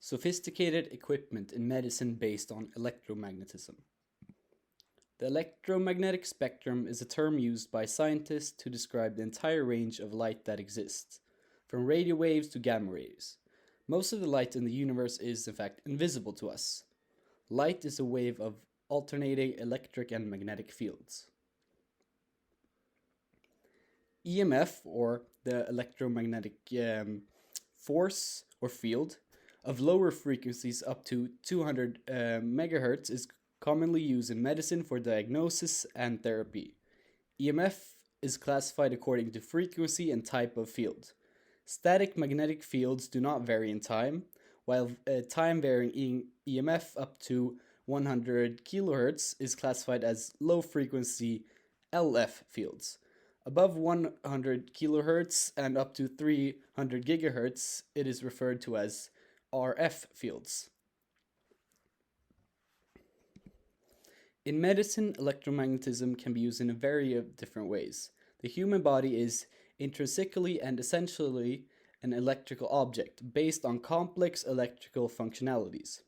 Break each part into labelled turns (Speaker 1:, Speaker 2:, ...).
Speaker 1: Sophisticated equipment in medicine based on electromagnetism. The electromagnetic spectrum is a term used by scientists to describe the entire range of light that exists, from radio waves to gamma rays. Most of the light in the universe is, in fact, invisible to us. Light is a wave of alternating electric and magnetic fields. EMF, or the electromagnetic force or field, of lower frequencies up to 200 megahertz is commonly used in medicine for diagnosis and therapy. EMF is classified according to frequency and type of field. Static magnetic fields do not vary in time, while time-varying EMF up to 100 kilohertz is classified as low-frequency LF fields. Above 100 kilohertz and up to 300 gigahertz, it is referred to as RF fields. In medicine, electromagnetism can be used in a variety of different ways. The human body is intrinsically and essentially an electrical object based on complex electrical functionalities.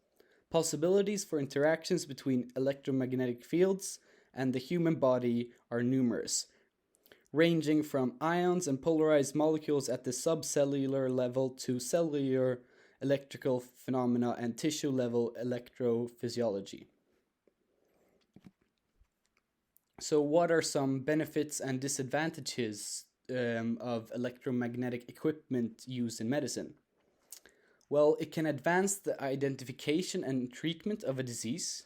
Speaker 1: Possibilities for interactions between electromagnetic fields and the human body are numerous, ranging from ions and polarized molecules at the subcellular level to cellular electrical phenomena and tissue-level electrophysiology. So what are some benefits and disadvantages of electromagnetic equipment used in medicine? Well, it can advance the identification and treatment of a disease,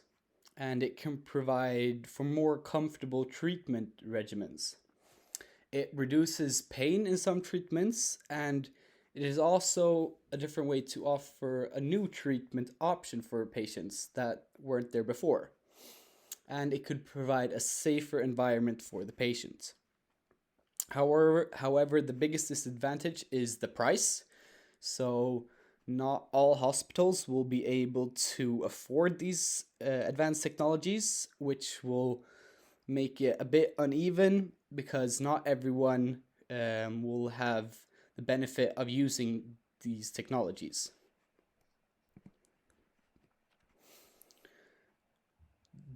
Speaker 1: and it can provide for more comfortable treatment regimens. It reduces pain in some treatments, and it is also a different way to offer a new treatment option for patients that weren't there before. And it could provide a safer environment for the patient. However, the biggest disadvantage is the price. So not all hospitals will be able to afford these advanced technologies, which will make it a bit uneven because not everyone will have the benefit of using these technologies.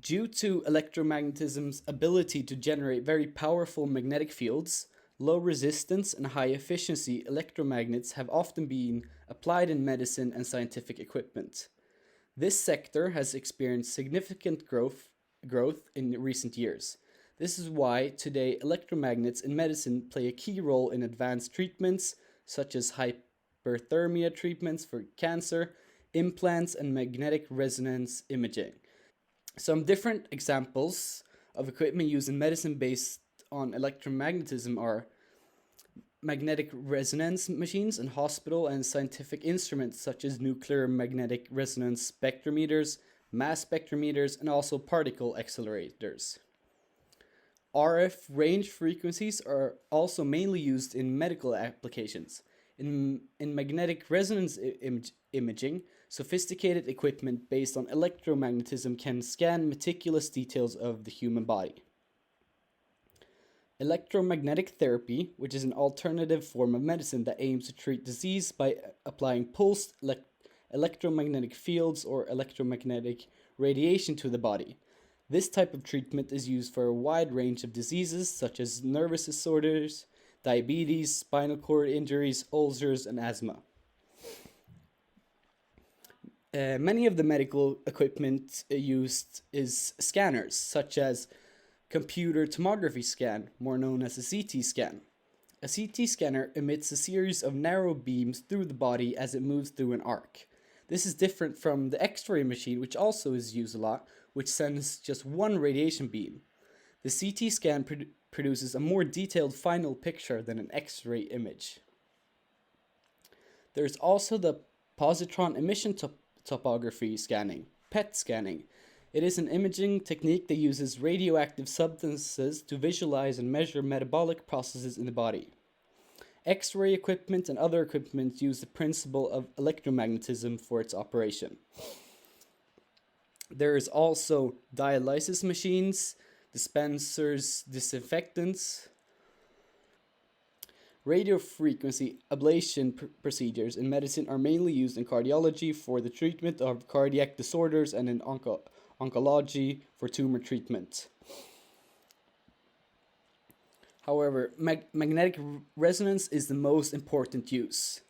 Speaker 1: Due to electromagnetism's ability to generate very powerful magnetic fields, low resistance and high efficiency electromagnets have often been applied in medicine and scientific equipment. This sector has experienced significant growth in recent years. This is why today electromagnets in medicine play a key role in advanced treatments such as hyperthermia treatments for cancer, implants, and magnetic resonance imaging. Some different examples of equipment used in medicine based on electromagnetism are magnetic resonance machines in hospital and scientific instruments such as nuclear magnetic resonance spectrometers, mass spectrometers, and also particle accelerators. RF range frequencies are also mainly used in medical applications. In magnetic resonance imaging, sophisticated equipment based on electromagnetism can scan meticulous details of the human body. Electromagnetic therapy, which is an alternative form of medicine that aims to treat disease by applying pulsed electromagnetic fields or electromagnetic radiation to the body. This type of treatment is used for a wide range of diseases such as nervous disorders, diabetes, spinal cord injuries, ulcers, and asthma. Many of the medical equipment used is scanners, such as computer tomography scan, more known as a CT scan. A CT scanner emits a series of narrow beams through the body as it moves through an arc. This is different from the X-ray machine, which also is used a lot, which sends just one radiation beam. The CT scan produces a more detailed final picture than an X-ray image. There's also the positron emission topography scanning, PET scanning. It is an imaging technique that uses radioactive substances to visualize and measure metabolic processes in the body. X-ray equipment and other equipment use the principle of electromagnetism for its operation. There is also dialysis machines, dispensers, disinfectants, Radiofrequency ablation procedures in medicine are mainly used in cardiology for the treatment of cardiac disorders and in oncology for tumor treatment. However, magnetic resonance is the most important use.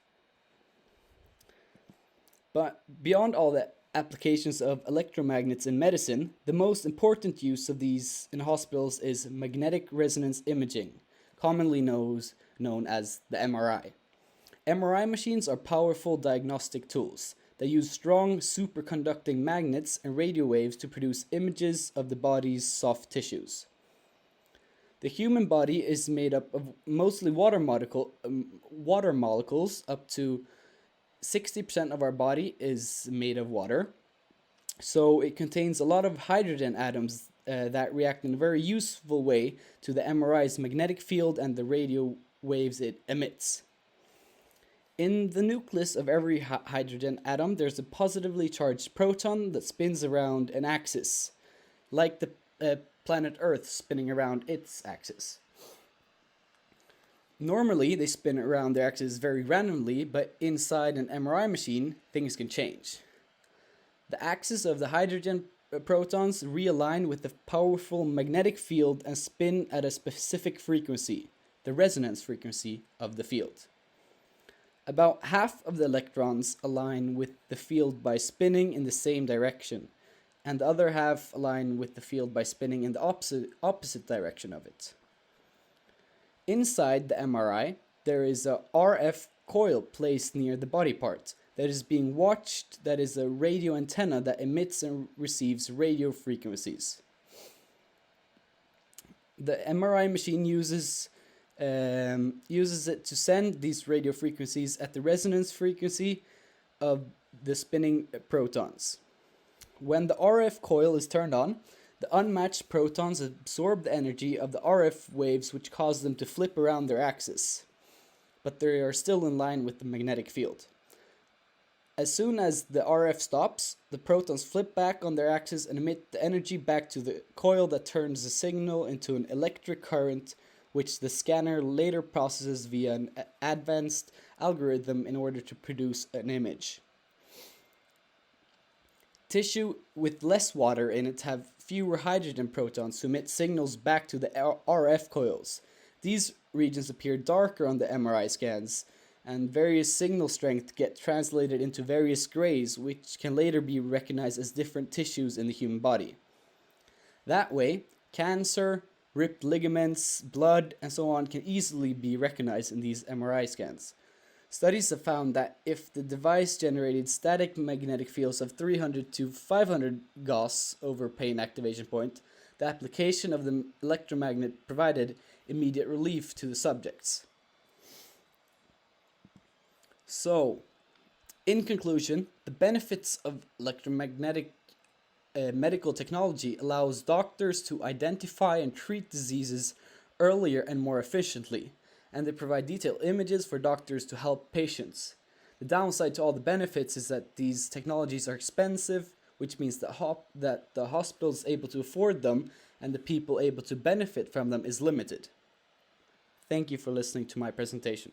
Speaker 1: But beyond all the applications of electromagnets in medicine, the most important use of these in hospitals is magnetic resonance imaging, commonly known as the MRI. MRI machines are powerful diagnostic tools that use strong superconducting magnets and radio waves to produce images of the body's soft tissues. The human body is made up of mostly water molecules. Up to 60% of our body is made of water. So it contains a lot of hydrogen atoms that react in a very useful way to the MRI's magnetic field and the radio waves it emits. In the nucleus of every hydrogen atom, there's a positively charged proton that spins around an axis, like the planet Earth spinning around its axis. Normally, they spin around their axis very randomly, but inside an MRI machine, things can change. The axis of the hydrogen protons realign with the powerful magnetic field and spin at a specific frequency, the resonance frequency of the field. About half of the electrons align with the field by spinning in the same direction, and the other half align with the field by spinning in the opposite direction of it. Inside the MRI, there is a RF coil placed near the body part that is being watched, that is a radio antenna that emits and receives radio frequencies. The MRI machine uses it to send these radio frequencies at the resonance frequency of the spinning protons. When the RF coil is turned on, the unmatched protons absorb the energy of the RF waves, which cause them to flip around their axis, but they are still in line with the magnetic field. As soon as the RF stops, the protons flip back on their axis and emit the energy back to the coil that turns the signal into an electric current, which the scanner later processes via an advanced algorithm in order to produce an image. Tissue with less water in it have fewer hydrogen protons to emit signals back to the RF coils. These regions appear darker on the MRI scans, and various signal strengths get translated into various grays, which can later be recognized as different tissues in the human body. That way, cancer, ripped ligaments, blood, and so on can easily be recognized in these MRI scans. Studies have found that if the device generated static magnetic fields of 300 to 500 Gauss over pain activation point, the application of the electromagnet provided immediate relief to the subjects. So, in conclusion, the benefits of electromagnetic medical technology allows doctors to identify and treat diseases earlier and more efficiently, and they provide detailed images for doctors to help patients. The downside to all the benefits is that these technologies are expensive, which means that the hospitals able to afford them and the people able to benefit from them is limited. Thank you for listening to my presentation.